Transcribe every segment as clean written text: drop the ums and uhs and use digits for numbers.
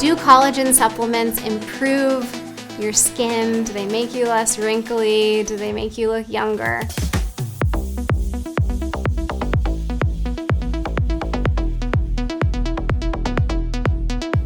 Do collagen supplements improve your skin? Do they make you less wrinkly? Do they make you look younger?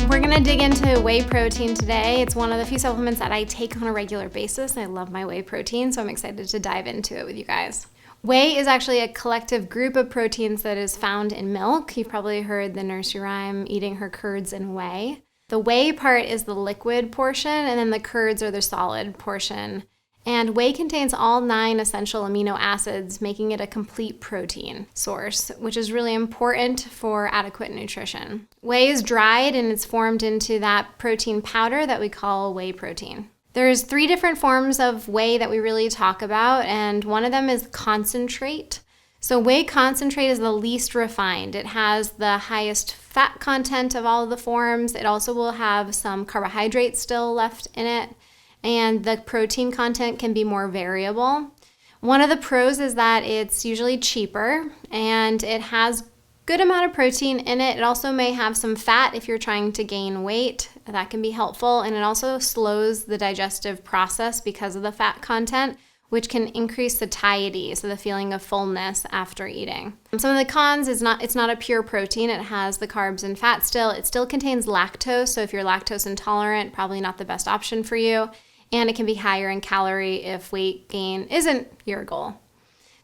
We're gonna dig into whey protein today. It's one of the few supplements that I take on a regular basis. I love my whey protein, so I'm excited to dive into it with you guys. Whey is actually a collective group of proteins that is found in milk. You've probably heard the nursery rhyme, eating her curds in whey. The whey part is the liquid portion, and then the curds are the solid portion. And whey contains all 9 essential amino acids, making it a complete protein source, which is really important for adequate nutrition. Whey is dried and it's formed into that protein powder that we call whey protein. There's 3 different forms of whey that we really talk about, and one of them is concentrate. So whey concentrate is the least refined. It has the highest fat content of all of the forms. It also will have some carbohydrates still left in it, and the protein content can be more variable. One of the pros is that it's usually cheaper and it has good amount of protein in it. It also may have some fat if you're trying to gain weight. That can be helpful, and it also slows the digestive process because of the fat content, which can increase satiety, so the feeling of fullness after eating. Some of the cons is it's not a pure protein. It has the carbs and fat still. It still contains lactose, so if you're lactose intolerant, probably not the best option for you. And it can be higher in calorie if weight gain isn't your goal.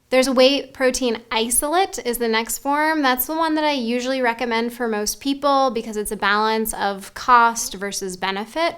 There's a whey protein isolate is the next form. That's the one that I usually recommend for most people because it's a balance of cost versus benefit.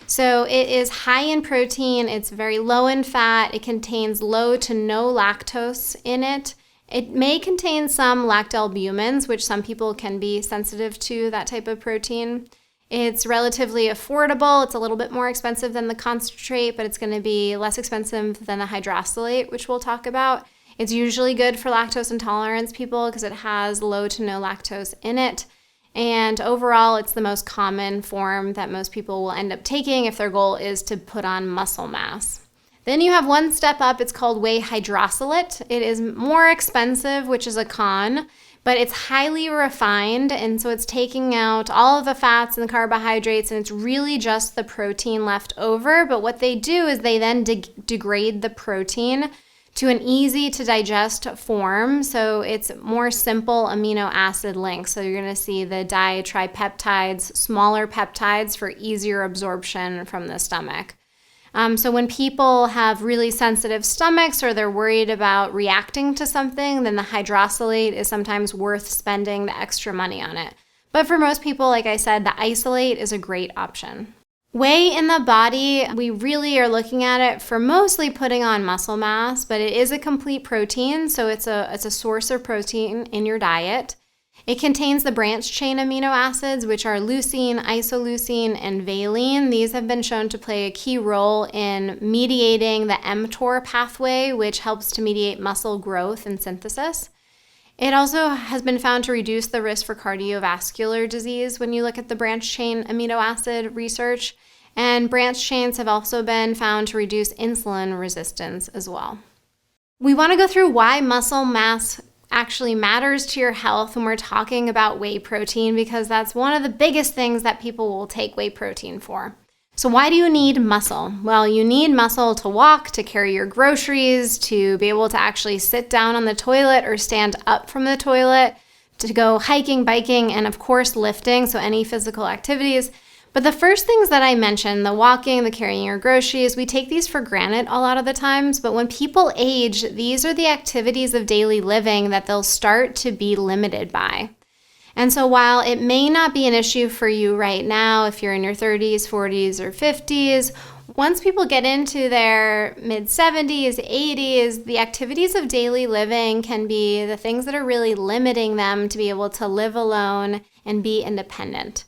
So it is high in protein, it's very low in fat, it contains low to no lactose in it. It may contain some lactalbumins, which some people can be sensitive to that type of protein. It's relatively affordable. It's a little bit more expensive than the concentrate, but it's going to be less expensive than the hydrolysate, which we'll talk about. It's usually good for lactose intolerance people because it has low to no lactose in it. And overall, it's the most common form that most people will end up taking if their goal is to put on muscle mass. Then you have one step up. It's called whey hydrolysate. It is more expensive, which is a con, but it's highly refined, and so it's taking out all of the fats and the carbohydrates, and it's really just the protein left over. But what they do is they then degrade the protein to an easy to digest form, so it's more simple amino acid links. So you're gonna see the ditripeptides, smaller peptides for easier absorption from the stomach. So when people have really sensitive stomachs or they're worried about reacting to something, then the hydrolysate is sometimes worth spending the extra money on it. But for most people, like I said, the isolate is a great option. Whey in the body, we really are looking at it for mostly putting on muscle mass, but it is a complete protein, so it's a source of protein in your diet. It contains the branched chain amino acids, which are leucine, isoleucine, and valine. These have been shown to play a key role in mediating the mTOR pathway, which helps to mediate muscle growth and synthesis. It also has been found to reduce the risk for cardiovascular disease when you look at the branched chain amino acid research. And branched chains have also been found to reduce insulin resistance as well. We want to go through why muscle mass actually matters to your health when we're talking about whey protein, because that's one of the biggest things that people will take whey protein for. So why do you need muscle? Well, you need muscle to walk, to carry your groceries, to be able to actually sit down on the toilet or stand up from the toilet, to go hiking, biking, and of course lifting, so any physical activities. But the first things that I mentioned, the walking, the carrying your groceries, we take these for granted a lot of the times, but when people age, these are the activities of daily living that they'll start to be limited by. And so while it may not be an issue for you right now, if you're in your 30s, 40s, or 50s, once people get into their mid-70s, 80s, the activities of daily living can be the things that are really limiting them to be able to live alone and be independent.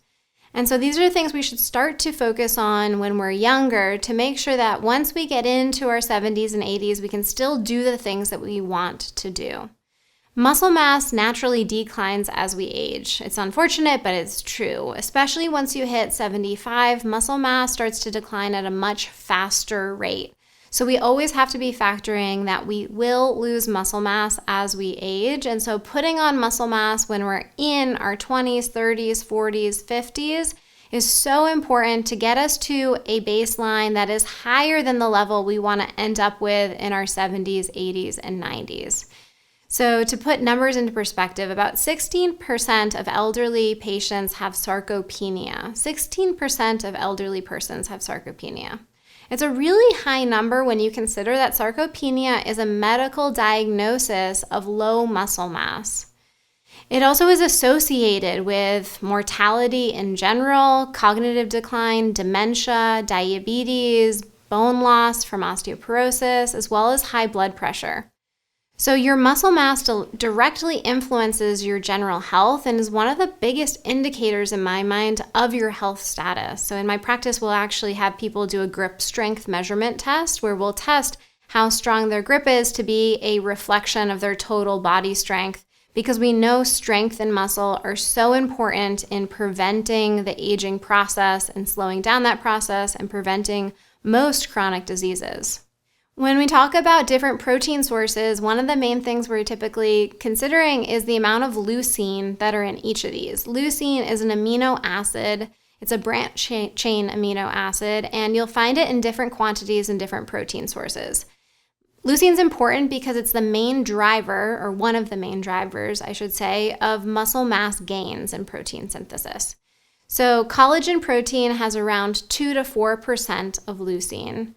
And so these are the things we should start to focus on when we're younger to make sure that once we get into our 70s and 80s, we can still do the things that we want to do. Muscle mass naturally declines as we age. It's unfortunate, but it's true. Especially once you hit 75, muscle mass starts to decline at a much faster rate. So we always have to be factoring that we will lose muscle mass as we age. And so putting on muscle mass when we're in our 20s, 30s, 40s, 50s is so important to get us to a baseline that is higher than the level we want to end up with in our 70s, 80s, and 90s. So to put numbers into perspective, about 16% of elderly patients have sarcopenia. 16% of elderly persons have sarcopenia. It's a really high number when you consider that sarcopenia is a medical diagnosis of low muscle mass. It also is associated with mortality in general, cognitive decline, dementia, diabetes, bone loss from osteoporosis, as well as high blood pressure. So your muscle mass directly influences your general health and is one of the biggest indicators in my mind of your health status. So in my practice, we'll actually have people do a grip strength measurement test where we'll test how strong their grip is to be a reflection of their total body strength, because we know strength and muscle are so important in preventing the aging process and slowing down that process and preventing most chronic diseases. When we talk about different protein sources, one of the main things we're typically considering is the amount of leucine that are in each of these. Leucine is an amino acid. It's a branch chain amino acid, and you'll find it in different quantities in different protein sources. Leucine is important because it's the main driver, or one of the main drivers, I should say, of muscle mass gains in protein synthesis. So collagen protein has around 2 to 4% of leucine.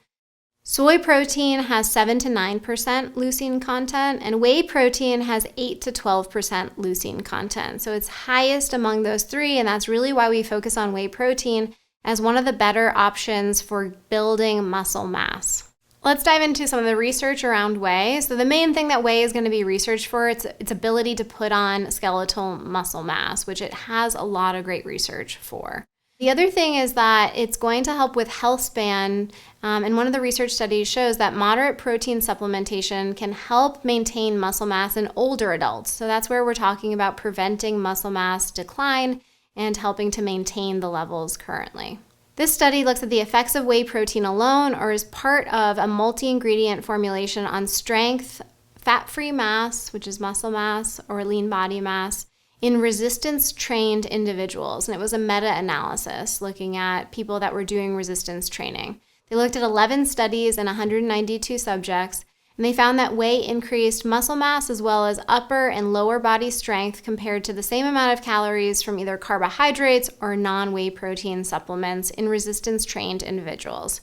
Soy protein has 7 to 9% leucine content, and whey protein has 8 to 12% leucine content. So it's highest among those three, and that's really why we focus on whey protein as one of the better options for building muscle mass. Let's dive into some of the research around whey. So the main thing that whey is going to be researched for, its ability to put on skeletal muscle mass, which it has a lot of great research for. The other thing is that it's going to help with health span, and one of the research studies shows that moderate protein supplementation can help maintain muscle mass in older adults. So that's where we're talking about preventing muscle mass decline and helping to maintain the levels currently. This study looks at the effects of whey protein alone or as part of a multi-ingredient formulation on strength, fat-free mass, which is muscle mass, or lean body mass, in resistance-trained individuals. And it was a meta-analysis looking at people that were doing resistance training. They looked at 11 studies and 192 subjects, and they found that whey increased muscle mass as well as upper and lower body strength compared to the same amount of calories from either carbohydrates or non-whey protein supplements in resistance-trained individuals.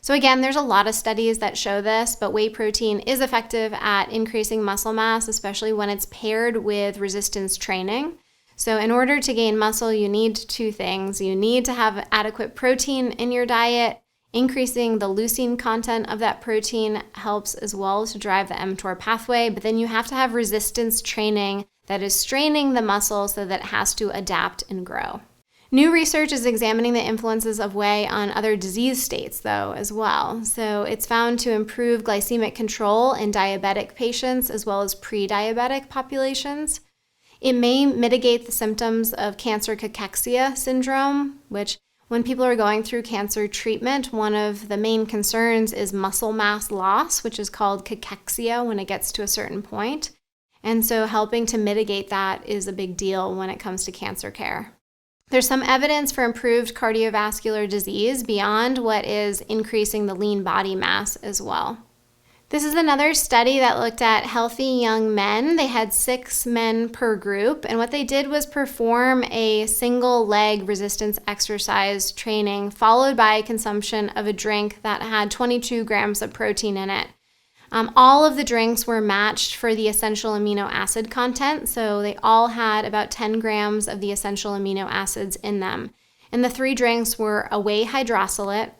So again, there's a lot of studies that show this, but whey protein is effective at increasing muscle mass, especially when it's paired with resistance training. So in order to gain muscle, you need two things. You need to have adequate protein in your diet. Increasing the leucine content of that protein helps as well to drive the mTOR pathway, but then you have to have resistance training that is straining the muscle so that it has to adapt and grow. New research is examining the influences of whey on other disease states, though, as well. So it's found to improve glycemic control in diabetic patients as well as pre-diabetic populations. It may mitigate the symptoms of cancer cachexia syndrome, which when people are going through cancer treatment, one of the main concerns is muscle mass loss, which is called cachexia when it gets to a certain point. And so helping to mitigate that is a big deal when it comes to cancer care. There's some evidence for improved cardiovascular disease beyond what is increasing the lean body mass as well. This is another study that looked at healthy young men. They had 6 men per group, and what they did was perform a single leg resistance exercise training followed by consumption of a drink that had 22 grams of protein in it. All of the drinks were matched for the essential amino acid content, so they all had about 10 grams of the essential amino acids in them. And the 3 drinks were a whey hydrolysate,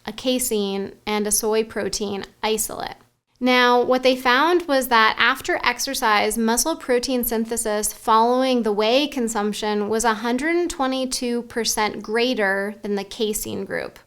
a casein, and a soy protein isolate. Now, what they found was that after exercise, muscle protein synthesis following the whey consumption was 122% greater than the casein group.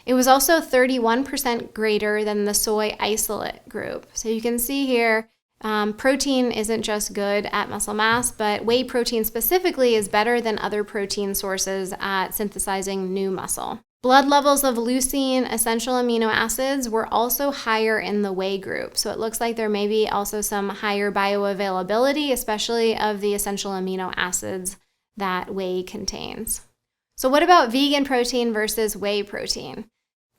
It was also 31% greater than the soy isolate group. So you can see here, protein isn't just good at muscle mass, but whey protein specifically is better than other protein sources at synthesizing new muscle. Blood levels of leucine, essential amino acids, were also higher in the whey group. So it looks like there may be also some higher bioavailability, especially of the essential amino acids that whey contains. So what about vegan protein versus whey protein?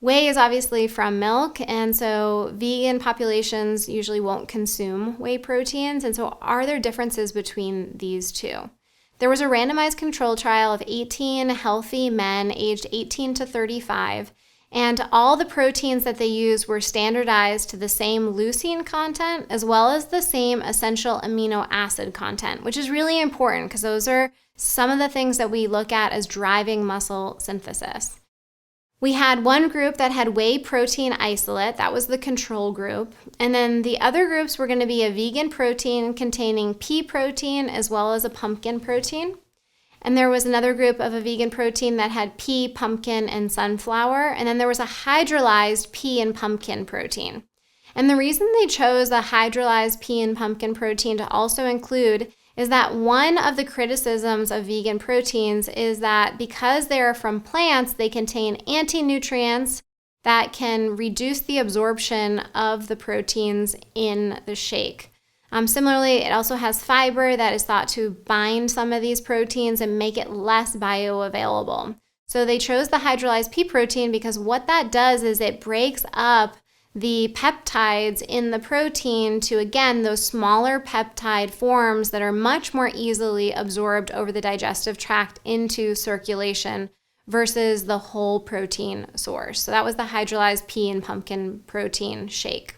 Whey is obviously from milk, and so vegan populations usually won't consume whey proteins. And so are there differences between these two? There was a randomized control trial of 18 healthy men aged 18 to 35, and all the proteins that they used were standardized to the same leucine content as well as the same essential amino acid content, which is really important because those are some of the things that we look at as driving muscle synthesis. We had one group that had whey protein isolate, that was the control group, and then the other groups were going to be a vegan protein containing pea protein as well as a pumpkin protein. And there was another group of a vegan protein that had pea, pumpkin, and sunflower, and then there was a hydrolyzed pea and pumpkin protein. And the reason they chose the hydrolyzed pea and pumpkin protein to also include is that one of the criticisms of vegan proteins is that because they are from plants, they contain anti-nutrients that can reduce the absorption of the proteins in the shake. Similarly, it also has fiber that is thought to bind some of these proteins and make it less bioavailable. So they chose the hydrolyzed pea protein because what that does is it breaks up the peptides in the protein to, again, those smaller peptide forms that are much more easily absorbed over the digestive tract into circulation versus the whole protein source. So that was the hydrolyzed pea and pumpkin protein shake.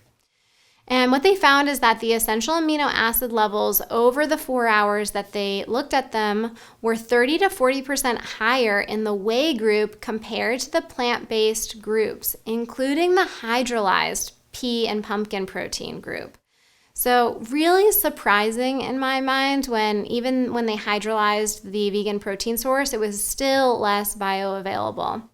And what they found is that the essential amino acid levels over the 4 hours that they looked at them were 30 to 40% higher in the whey group compared to the plant-based groups, including the hydrolyzed pea and pumpkin protein group. So really surprising in my mind even when they hydrolyzed the vegan protein source, it was still less bioavailable.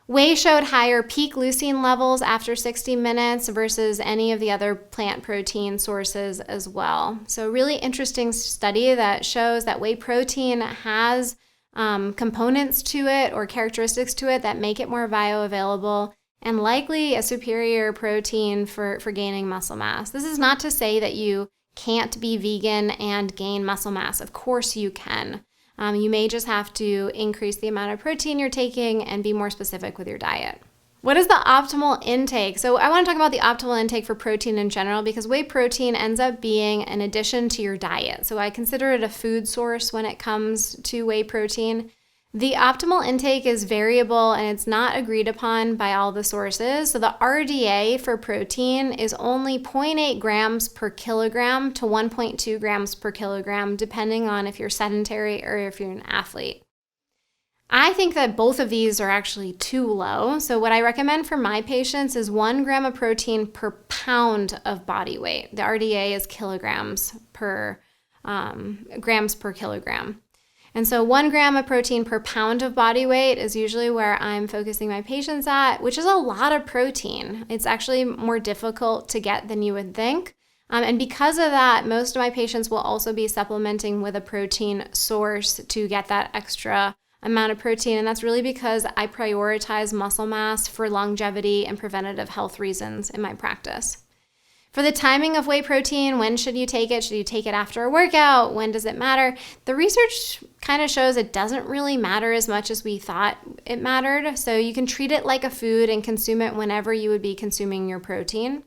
Whey showed higher peak leucine levels after 60 minutes versus any of the other plant protein sources as well. So really interesting study that shows that whey protein has components to it or characteristics to it that make it more bioavailable and likely a superior protein for gaining muscle mass. This is not to say that you can't be vegan and gain muscle mass. Of course you can. You may just have to increase the amount of protein you're taking and be more specific with your diet. What is the optimal intake? So I want to talk about the optimal intake for protein in general because whey protein ends up being an addition to your diet. So I consider it a food source when it comes to whey protein. The optimal intake is variable and it's not agreed upon by all the sources. So the RDA for protein is only 0.8 grams per kilogram to 1.2 grams per kilogram, depending on if you're sedentary or if you're an athlete. I think that both of these are actually too low. So what I recommend for my patients is 1 gram of protein per pound of body weight. The RDA is kilograms per grams per kilogram. And so 1 gram of protein per pound of body weight is usually where I'm focusing my patients at, which is a lot of protein. It's actually more difficult to get than you would think. And because of that, most of my patients will also be supplementing with a protein source to get that extra amount of protein. And that's really because I prioritize muscle mass for longevity and preventative health reasons in my practice. For the timing of whey protein, when should you take it? Should you take it after a workout? When does it matter? The research kind of shows it doesn't really matter as much as we thought it mattered. So you can treat it like a food and consume it whenever you would be consuming your protein.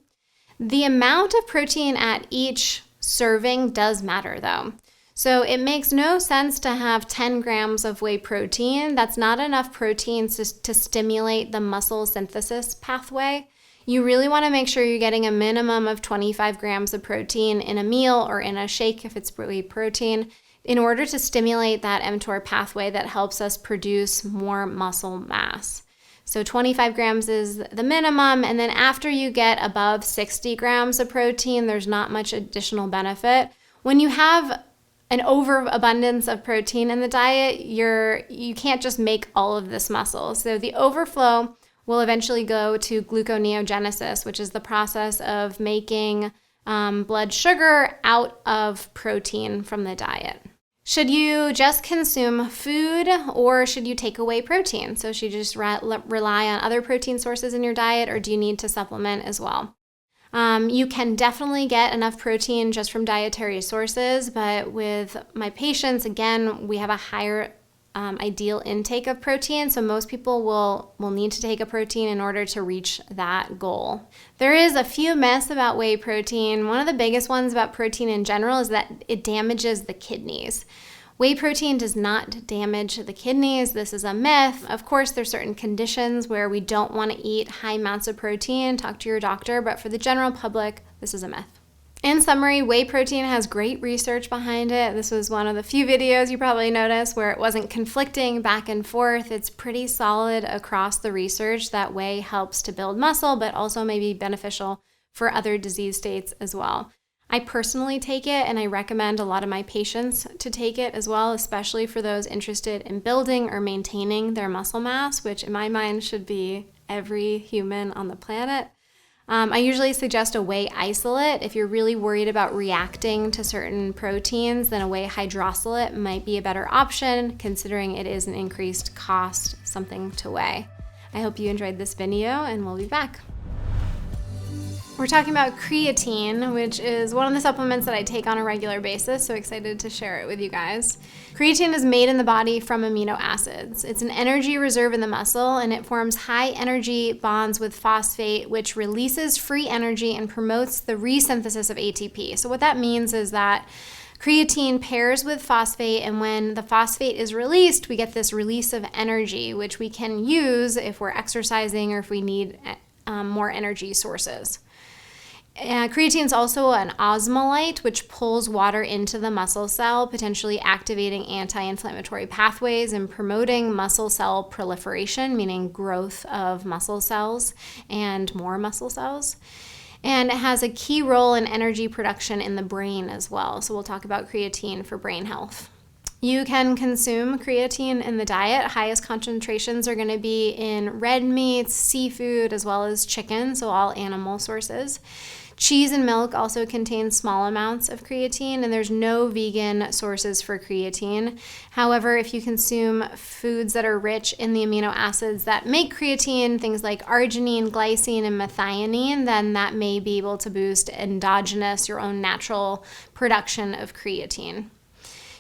The amount of protein at each serving does matter though. So it makes no sense to have 10 grams of whey protein. That's not enough protein to stimulate the muscle synthesis pathway. You really want to make sure you're getting a minimum of 25 grams of protein in a meal or in a shake if it's whey protein in order to stimulate that mTOR pathway that helps us produce more muscle mass. So 25 grams is the minimum, and then after you get above 60 grams of protein, there's not much additional benefit. When you have an overabundance of protein in the diet, you can't just make all of this muscle. So the overflow will eventually go to gluconeogenesis, which is the process of making blood sugar out of protein from the diet. Should you just consume food or should you take away protein? So should you just rely on other protein sources in your diet or do you need to supplement as well? You can definitely get enough protein just from dietary sources, but with my patients, again, we have a higher ideal intake of protein. So most people will need to take a protein in order to reach that goal. There is a few myths about whey protein. One of the biggest ones about protein in general is that it damages the kidneys. Whey protein does not damage the kidneys. This is a myth. Of course, there's certain conditions where we don't want to eat high amounts of protein. Talk to your doctor, but for the general public, this is a myth. In summary, whey protein has great research behind it. This was one of the few videos you probably noticed where it wasn't conflicting back and forth. It's pretty solid across the research that whey helps to build muscle, but also may be beneficial for other disease states as well. I personally take it, and I recommend a lot of my patients to take it as well, especially for those interested in building or maintaining their muscle mass, which in my mind should be every human on the planet. I usually suggest a whey isolate. If you're really worried about reacting to certain proteins, then a whey hydrolysate might be a better option, considering it is an increased cost, something to weigh. I hope you enjoyed this video, and we'll be back. We're talking about creatine, which is one of the supplements that I take on a regular basis, so excited to share it with you guys. Creatine is made in the body from amino acids. It's an energy reserve in the muscle, and it forms high energy bonds with phosphate, which releases free energy and promotes the resynthesis of ATP. So what that means is that creatine pairs with phosphate, and when the phosphate is released, we get this release of energy, which we can use if we're exercising or if we need more energy sources. Creatine is also an osmolyte, which pulls water into the muscle cell, potentially activating anti-inflammatory pathways and promoting muscle cell proliferation, meaning growth of muscle cells and more muscle cells. And it has a key role in energy production in the brain as well. So we'll talk about creatine for brain health. You can consume creatine in the diet. Highest concentrations are going to be in red meats, seafood, as well as chicken, so all animal sources. Cheese and milk also contain small amounts of creatine, and there's no vegan sources for creatine. However, if you consume foods that are rich in the amino acids that make creatine, things like arginine, glycine, and methionine, then that may be able to boost endogenous, your own natural production of creatine.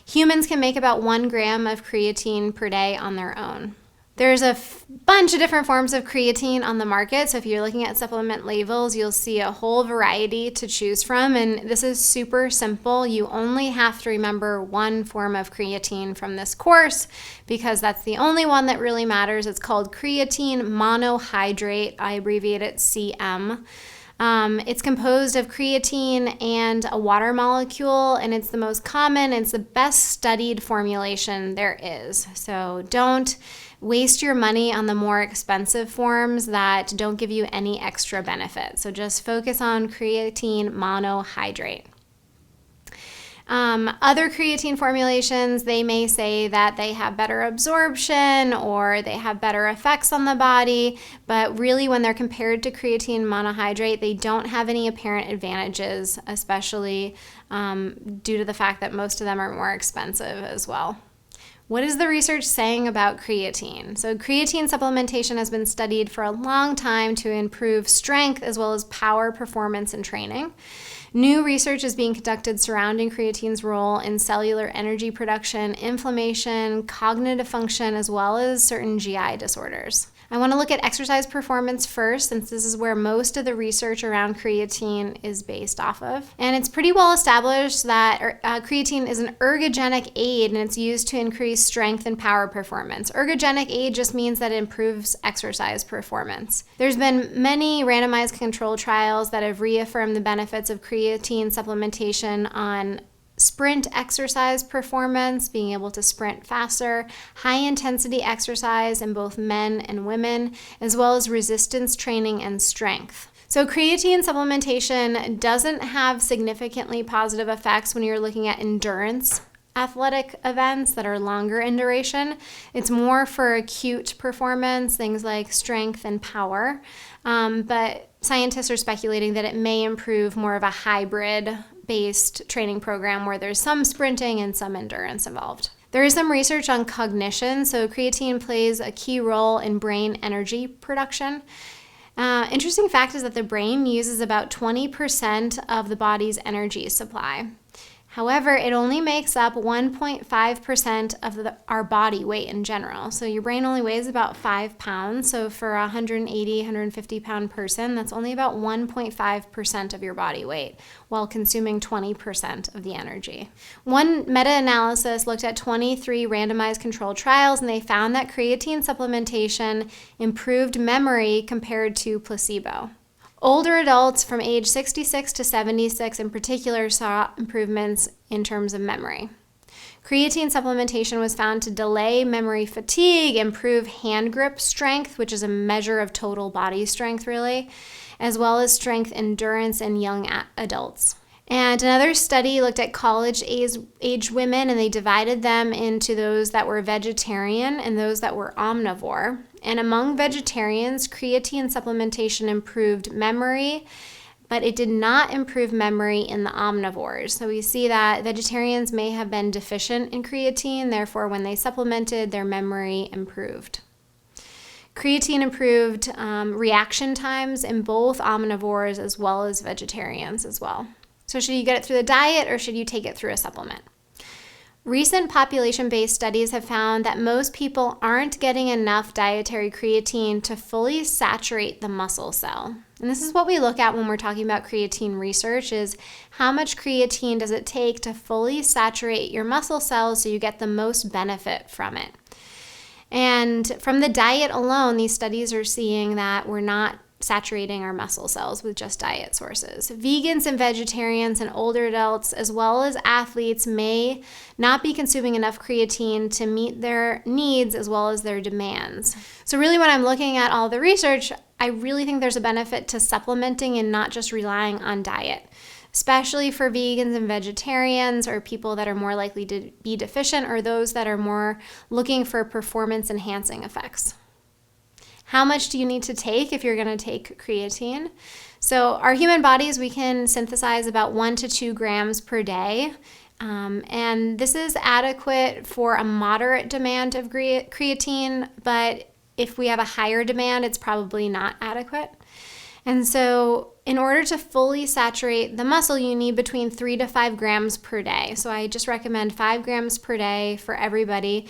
Humans can make about 1 gram of creatine per day on their own. There's a bunch of different forms of creatine on the market, so if you're looking at supplement labels, you'll see a whole variety to choose from, and this is super simple. You only have to remember one form of creatine from this course because that's the only one that really matters. It's called creatine monohydrate. I abbreviate it CM. It's composed of creatine and a water molecule, and it's the most common, it's the best studied formulation there is. So don't waste your money on the more expensive forms that don't give you any extra benefit. So just focus on creatine monohydrate. Other creatine formulations, they may say that they have better absorption or they have better effects on the body, but really when they're compared to creatine monohydrate, they don't have any apparent advantages, especially due to the fact that most of them are more expensive as well. What is the research saying about creatine? So creatine supplementation has been studied for a long time to improve strength as well as power, performance, and training. New research is being conducted surrounding creatine's role in cellular energy production, inflammation, cognitive function, as well as certain GI disorders. I want to look at exercise performance first, since this is where most of the research around creatine is based off of. And it's pretty well established that creatine is an ergogenic aid, and it's used to increase strength and power performance. Ergogenic aid just means that it improves exercise performance. There's been many randomized control trials that have reaffirmed the benefits of creatine supplementation on sprint exercise performance, being able to sprint faster, high intensity exercise in both men and women, as well as resistance training and strength. So creatine supplementation doesn't have significantly positive effects when you're looking at endurance athletic events that are longer in duration. It's more for acute performance, things like strength and power. But scientists are speculating that it may improve more of a hybrid-based training program where there's some sprinting and some endurance involved. There is some research on cognition, so creatine plays a key role in brain energy production. Interesting fact is that the brain uses about 20% of the body's energy supply. However, it only makes up 1.5% of our body weight in general. So your brain only weighs about 5 pounds. So for a 180, 150 pound person, that's only about 1.5% of your body weight, while consuming 20% of the energy. One meta-analysis looked at 23 randomized controlled trials, and they found that creatine supplementation improved memory compared to placebo. Older adults from age 66 to 76 in particular saw improvements in terms of memory. Creatine supplementation was found to delay memory fatigue, improve hand grip strength, which is a measure of total body strength really, as well as strength endurance in young adults. And another study looked at college-age women, and they divided them into those that were vegetarian and those that were omnivore. And among vegetarians, creatine supplementation improved memory, but it did not improve memory in the omnivores. So we see that vegetarians may have been deficient in creatine, therefore when they supplemented, their memory improved. Creatine improved reaction times in both omnivores as well as vegetarians as well. So should you get it through the diet or should you take it through a supplement? Recent population-based studies have found that most people aren't getting enough dietary creatine to fully saturate the muscle cell. And this is what we look at when we're talking about creatine research, is how much creatine does it take to fully saturate your muscle cells so you get the most benefit from it. And from the diet alone, these studies are seeing that we're not saturating our muscle cells with just diet sources. Vegans and vegetarians and older adults, as well as athletes, may not be consuming enough creatine to meet their needs as well as their demands. So really, when I'm looking at all the research, I really think there's a benefit to supplementing and not just relying on diet, especially for vegans and vegetarians, or people that are more likely to be deficient, or those that are more looking for performance enhancing effects. How much do you need to take if you're going to take creatine? So our human bodies, we can synthesize about 1 to 2 grams per day. And this is adequate for a moderate demand of creatine, but if we have a higher demand, it's probably not adequate. And so in order to fully saturate the muscle, you need between 3 to 5 grams per day. So I just recommend 5 grams per day for everybody.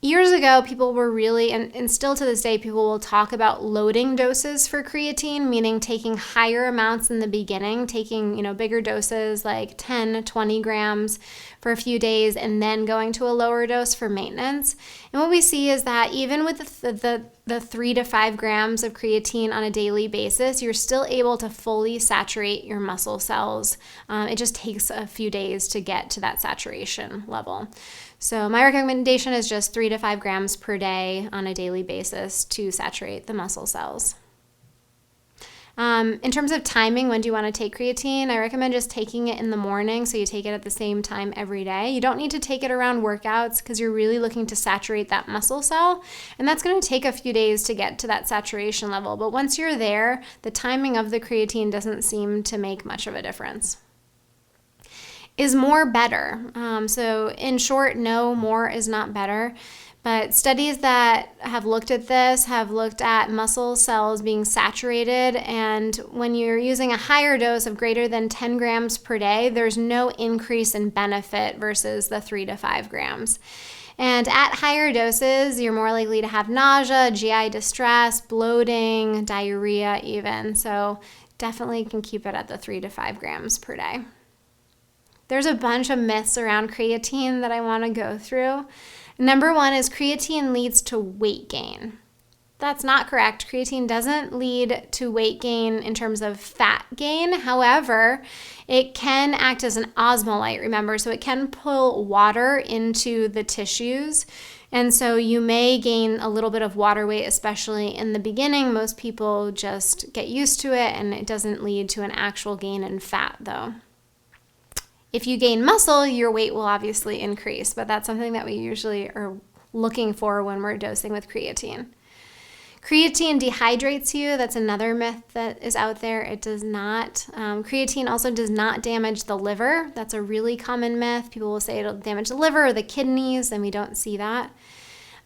Years ago, people were really, and still to this day, people will talk about loading doses for creatine, meaning taking higher amounts in the beginning, taking, bigger doses like 10, 20 grams for a few days, and then going to a lower dose for maintenance. And what we see is that even with the 3 to 5 grams of creatine on a daily basis, you're still able to fully saturate your muscle cells. It just takes a few days to get to that saturation level. So my recommendation is just 3 to 5 grams per day on a daily basis to saturate the muscle cells. In terms of timing, when do you want to take creatine? I recommend just taking it in the morning, so you take it at the same time every day. You don't need to take it around workouts because you're really looking to saturate that muscle cell, and that's going to take a few days to get to that saturation level. But once you're there, the timing of the creatine doesn't seem to make much of a difference. Is more better? So in short, no, more is not better. But studies that have looked at this have looked at muscle cells being saturated, and when you're using a higher dose of greater than 10 grams per day, there's no increase in benefit versus the 3 to 5 grams. And at higher doses, you're more likely to have nausea, GI distress, bloating, diarrhea even. So definitely can keep it at the 3 to 5 grams per day. There's a bunch of myths around creatine that I want to go through. Number one is creatine leads to weight gain. That's not correct. Creatine doesn't lead to weight gain in terms of fat gain. However, it can act as an osmolyte, remember, so it can pull water into the tissues. And so you may gain a little bit of water weight, especially in the beginning. Most people just get used to it, and it doesn't lead to an actual gain in fat, though. If you gain muscle, your weight will obviously increase, but that's something that we usually are looking for when we're dosing with creatine. Creatine dehydrates you. That's another myth that is out there. It does not. Creatine also does not damage the liver. That's a really common myth. People will say it'll damage the liver or the kidneys, and we don't see that.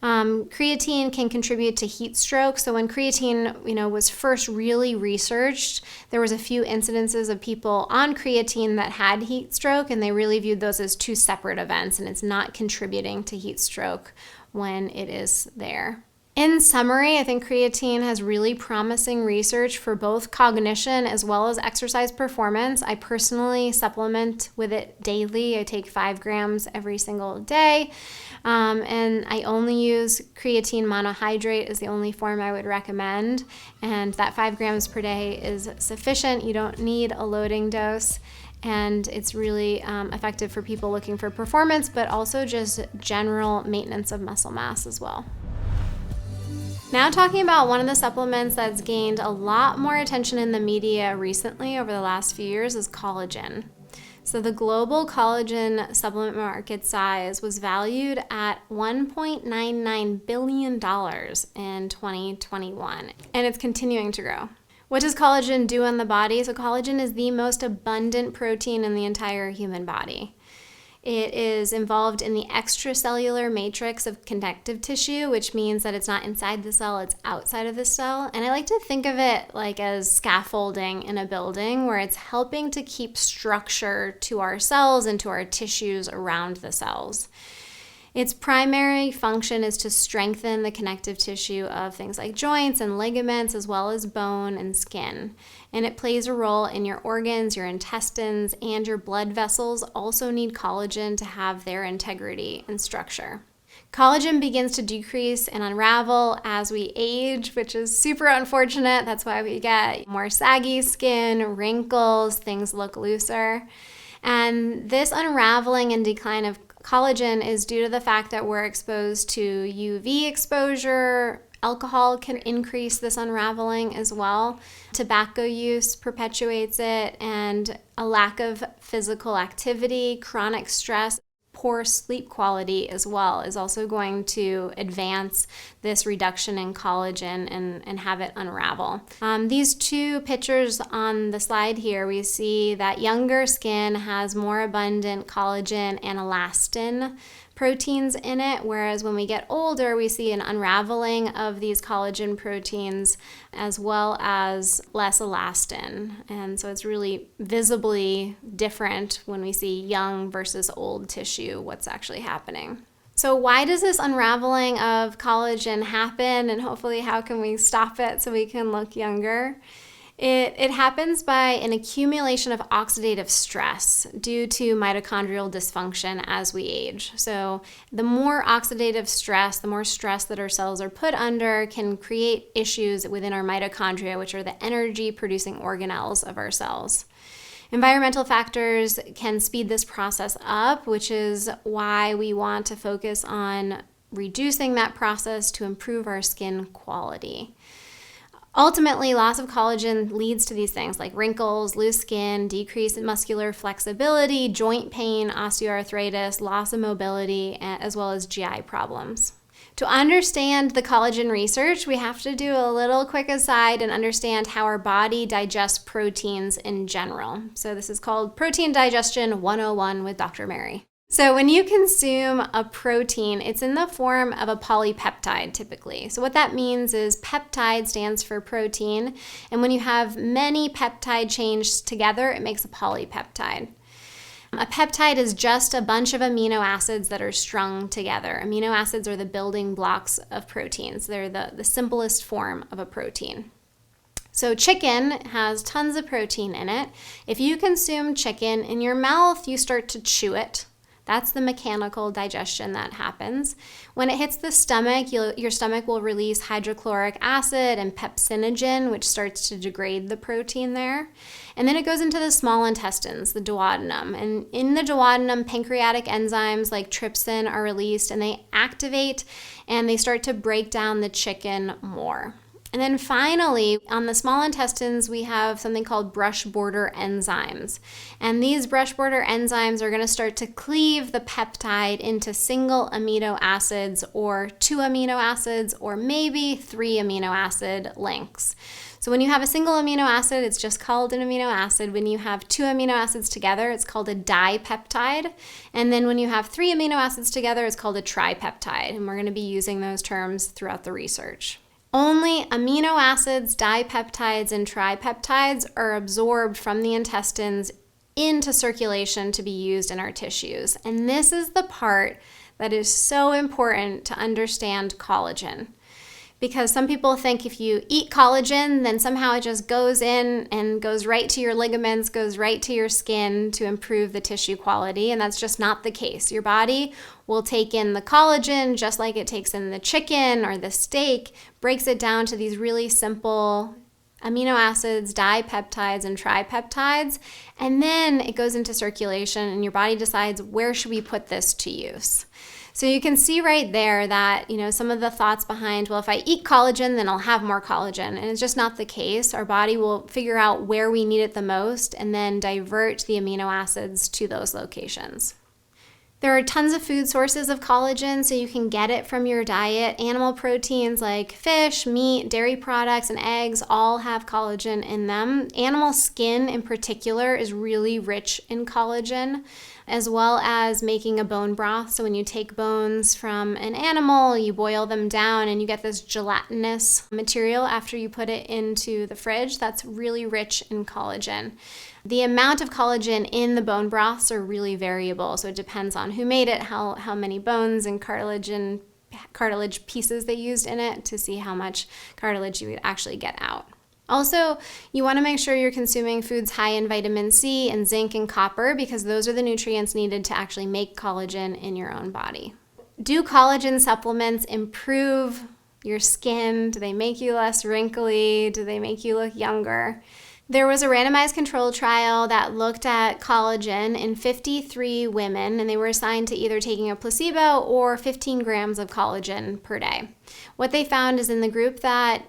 Creatine can contribute to heat stroke. So when creatine, was first really researched, there was a few incidences of people on creatine that had heat stroke, and they really viewed those as two separate events, and it's not contributing to heat stroke when it is there. In summary, I think creatine has really promising research for both cognition as well as exercise performance. I personally supplement with it daily. I take 5 grams every single day, and I only use creatine monohydrate as the only form I would recommend, and that 5 grams per day is sufficient. You don't need a loading dose. And it's really effective for people looking for performance, but also just general maintenance of muscle mass as well. Now talking about one of the supplements that's gained a lot more attention in the media recently over the last few years is collagen. So the global collagen supplement market size was valued at $1.99 billion in 2021, and it's continuing to grow. What does collagen do in the body? So collagen is the most abundant protein in the entire human body. It is involved in the extracellular matrix of connective tissue, which means that it's not inside the cell, it's outside of the cell. And I like to think of it like as scaffolding in a building, where it's helping to keep structure to our cells and to our tissues around the cells. Its primary function is to strengthen the connective tissue of things like joints and ligaments, as well as bone and skin. And it plays a role in your organs, your intestines, and your blood vessels also need collagen to have their integrity and structure. Collagen begins to decrease and unravel as we age, which is super unfortunate. That's why we get more saggy skin, wrinkles, things look looser. And this unraveling and decline of collagen is due to the fact that we're exposed to UV exposure. Alcohol can increase this unraveling as well. Tobacco use perpetuates it, and a lack of physical activity, chronic stress, poor sleep quality as well is also going to advance this reduction in collagen and have it unravel. These two pictures on the slide here, we see that younger skin has more abundant collagen and elastin proteins in it, whereas when we get older, we see an unraveling of these collagen proteins as well as less elastin. And so it's really visibly different when we see young versus old tissue, what's actually happening. So why does this unraveling of collagen happen, and hopefully how can we stop it so we can look younger? It happens by an accumulation of oxidative stress due to mitochondrial dysfunction as we age. So the more oxidative stress, the more stress that our cells are put under can create issues within our mitochondria, which are the energy-producing organelles of our cells. Environmental factors can speed this process up, which is why we want to focus on reducing that process to improve our skin quality. Ultimately, loss of collagen leads to these things like wrinkles, loose skin, decrease in muscular flexibility, joint pain, osteoarthritis, loss of mobility, as well as GI problems. To understand the collagen research, we have to do a little quick aside and understand how our body digests proteins in general. So this is called Protein Digestion 101 with Dr. Mary. So when you consume a protein, it's in the form of a polypeptide typically. So what that means is peptide stands for protein, and when you have many peptide chains together, it makes a polypeptide. A peptide is just a bunch of amino acids that are strung together. Amino acids are the building blocks of proteins. They're the simplest form of a protein. So chicken has tons of protein in it. If you consume chicken in your mouth, you start to chew it. That's the mechanical digestion that happens. When it hits the stomach, your stomach will release hydrochloric acid and pepsinogen, which starts to degrade the protein there. And then it goes into the small intestines, the duodenum. And in the duodenum, pancreatic enzymes like trypsin are released, and they activate and they start to break down the chicken more. And then finally, on the small intestines, we have something called brush border enzymes. And these brush border enzymes are going to start to cleave the peptide into single amino acids or 2 amino acids or maybe 3 amino acid links. So when you have a single amino acid, it's just called an amino acid. When you have 2 amino acids together, it's called a dipeptide. And then when you have 3 amino acids together, it's called a tripeptide. And we're going to be using those terms throughout the research. Only amino acids, dipeptides, and tripeptides are absorbed from the intestines into circulation to be used in our tissues. And this is the part that is so important to understand collagen. Because some people think if you eat collagen, then somehow it just goes in and goes right to your ligaments, goes right to your skin to improve the tissue quality, and that's just not the case. Your body will take in the collagen just like it takes in the chicken or the steak, breaks it down to these really simple amino acids, dipeptides, and tripeptides, and then it goes into circulation and your body decides, where should we put this to use? So you can see right there that, some of the thoughts behind, well, if I eat collagen, then I'll have more collagen. And it's just not the case. Our body will figure out where we need it the most and then divert the amino acids to those locations. There are tons of food sources of collagen, so you can get it from your diet. Animal proteins like fish, meat, dairy products, and eggs all have collagen in them. Animal skin in particular is really rich in collagen, as well as making a bone broth. So when you take bones from an animal, you boil them down and you get this gelatinous material after you put it into the fridge. That's really rich in collagen. The amount of collagen in the bone broths are really variable, so it depends on who made it, how many bones and cartilage pieces they used in it to see how much cartilage you would actually get out. Also, you want to make sure you're consuming foods high in vitamin C and zinc and copper because those are the nutrients needed to actually make collagen in your own body. Do collagen supplements improve your skin? Do they make you less wrinkly? Do they make you look younger? There was a randomized control trial that looked at collagen in 53 women, and they were assigned to either taking a placebo or 15 grams of collagen per day. What they found is in the group that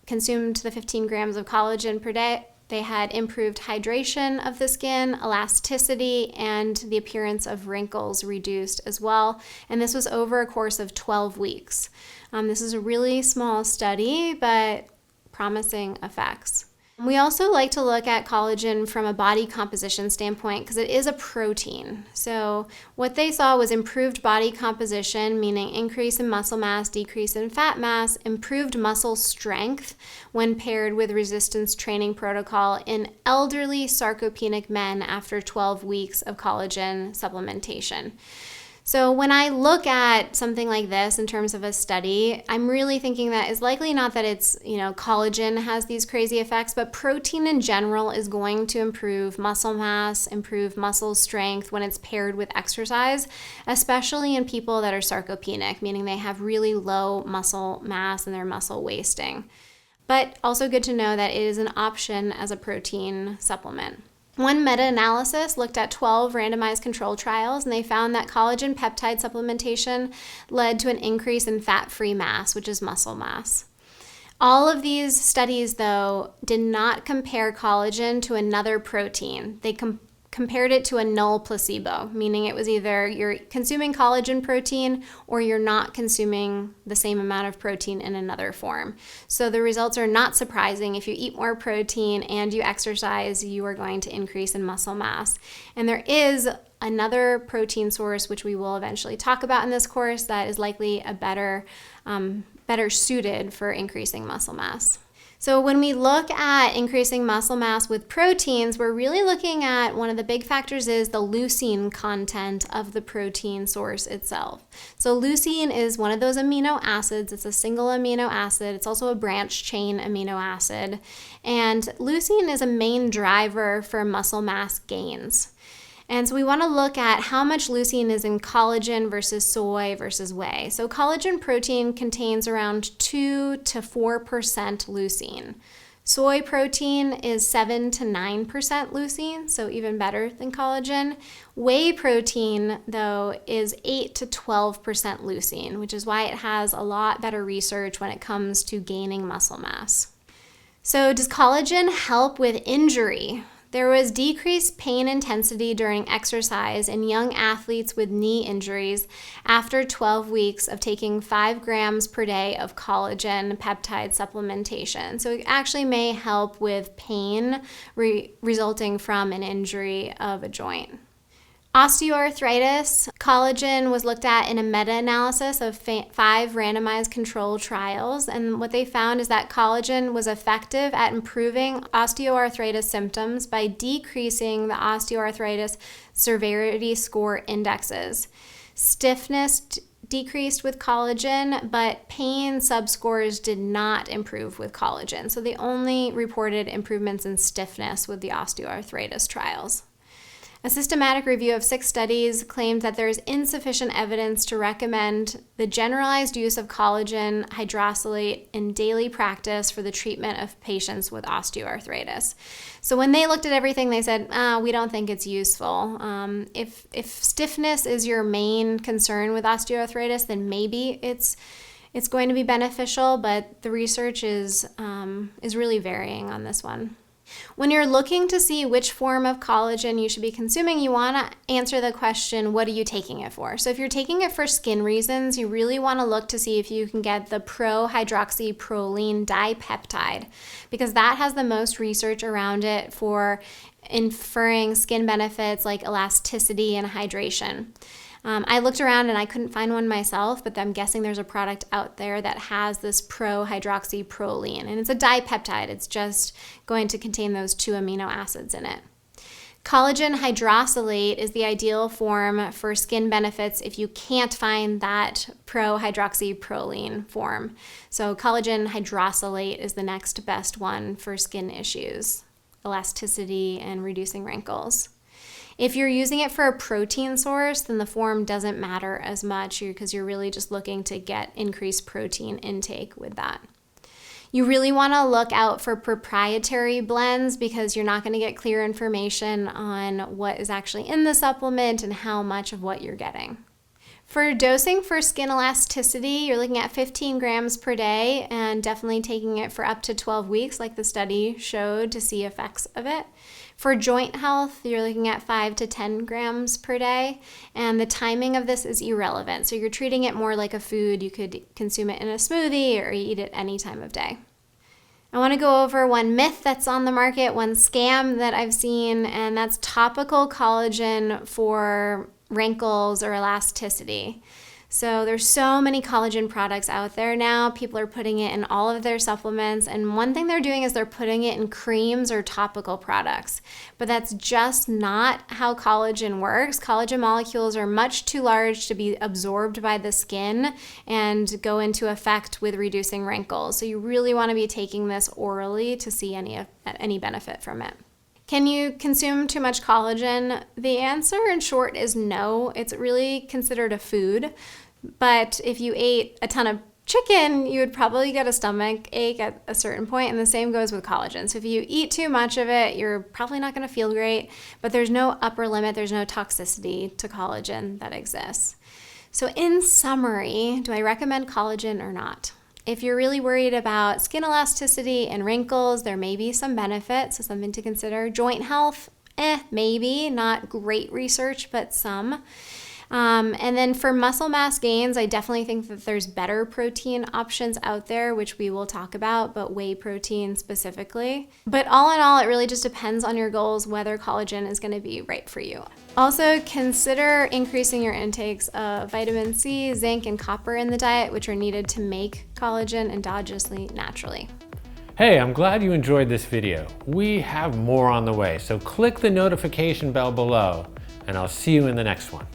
consumed the 15 grams of collagen per day, they had improved hydration of the skin, elasticity, and the appearance of wrinkles reduced as well. And this was over a course of 12 weeks. This is a really small study, but promising effects. We also like to look at collagen from a body composition standpoint because it is a protein. So what they saw was improved body composition, meaning increase in muscle mass, decrease in fat mass, improved muscle strength when paired with resistance training protocol in elderly sarcopenic men after 12 weeks of collagen supplementation. So when I look at something like this in terms of a study, I'm really thinking that it's likely not that it's, collagen has these crazy effects, but protein in general is going to improve muscle mass, improve muscle strength when it's paired with exercise, especially in people that are sarcopenic, meaning they have really low muscle mass and they're muscle wasting. But also good to know that it is an option as a protein supplement. One meta-analysis looked at 12 randomized control trials, and they found that collagen peptide supplementation led to an increase in fat-free mass, which is muscle mass. All of these studies, though, did not compare collagen to another protein. They compared it to a null placebo, meaning it was either you're consuming collagen protein or you're not consuming the same amount of protein in another form. So the results are not surprising. If you eat more protein and you exercise, you are going to increase in muscle mass. And there is another protein source, which we will eventually talk about in this course, that is likely a better suited for increasing muscle mass. So when we look at increasing muscle mass with proteins, we're really looking at one of the big factors is the leucine content of the protein source itself. So leucine is one of those amino acids. It's a single amino acid. It's also a branched chain amino acid. And leucine is a main driver for muscle mass gains. And so we want to look at how much leucine is in collagen versus soy versus whey. So collagen protein contains around 2 to 4% leucine. Soy protein is 7 to 9% leucine, so even better than collagen. Whey protein, though, is 8 to 12% leucine, which is why it has a lot better research when it comes to gaining muscle mass. So does collagen help with injury? There was decreased pain intensity during exercise in young athletes with knee injuries after 12 weeks of taking 5 grams per day of collagen peptide supplementation. So it actually may help with pain resulting from an injury of a joint. Osteoarthritis, collagen was looked at in a meta-analysis of 5 randomized controlled trials, and what they found is that collagen was effective at improving osteoarthritis symptoms by decreasing the osteoarthritis severity score indexes. Stiffness decreased with collagen, but pain subscores did not improve with collagen. So they only reported improvements in stiffness with the osteoarthritis trials. A systematic review of 6 studies claimed that there is insufficient evidence to recommend the generalized use of collagen hydrolysate in daily practice for the treatment of patients with osteoarthritis. So when they looked at everything, they said, we don't think it's useful. If stiffness is your main concern with osteoarthritis, then maybe it's going to be beneficial, but the research is really varying on this one. When you're looking to see which form of collagen you should be consuming, you want to answer the question, what are you taking it for? So if you're taking it for skin reasons, you really want to look to see if you can get the pro-hydroxyproline dipeptide, because that has the most research around it for inferring skin benefits like elasticity and hydration. I looked around and I couldn't find one myself, but I'm guessing there's a product out there that has this pro-hydroxyproline, and it's a dipeptide. It's just going to contain those 2 amino acids in it. Collagen hydrolysate is the ideal form for skin benefits if you can't find that pro-hydroxyproline form. So collagen hydrolysate is the next best one for skin issues, elasticity and reducing wrinkles. If you're using it for a protein source, then the form doesn't matter as much because you're really just looking to get increased protein intake with that. You really want to look out for proprietary blends because you're not going to get clear information on what is actually in the supplement and how much of what you're getting. For dosing for skin elasticity, you're looking at 15 grams per day and definitely taking it for up to 12 weeks like the study showed to see effects of it. For joint health, you're looking at 5 to 10 grams per day, and the timing of this is irrelevant. So you're treating it more like a food. You could consume it in a smoothie or eat it any time of day. I want to go over one myth that's on the market, one scam that I've seen, and that's topical collagen for wrinkles or elasticity. So there's so many collagen products out there now. People are putting it in all of their supplements, and one thing they're doing is they're putting it in creams or topical products. But that's just not how collagen works. Collagen molecules are much too large to be absorbed by the skin and go into effect with reducing wrinkles. So you really want to be taking this orally to see any benefit from it. Can you consume too much collagen? The answer in short is no. It's really considered a food, but if you ate a ton of chicken, you would probably get a stomach ache at a certain point, and the same goes with collagen. So if you eat too much of it, you're probably not going to feel great, but there's no upper limit, there's no toxicity to collagen that exists. So in summary, do I recommend collagen or not? If you're really worried about skin elasticity and wrinkles, there may be some benefits, so something to consider. Joint health, maybe, not great research, but some. And then for muscle mass gains, I definitely think that there's better protein options out there, which we will talk about, but whey protein specifically. But all in all, it really just depends on your goals whether collagen is going to be right for you. Also, consider increasing your intakes of vitamin C, zinc, and copper in the diet, which are needed to make collagen endogenously naturally. Hey, I'm glad you enjoyed this video. We have more on the way, so click the notification bell below, and I'll see you in the next one.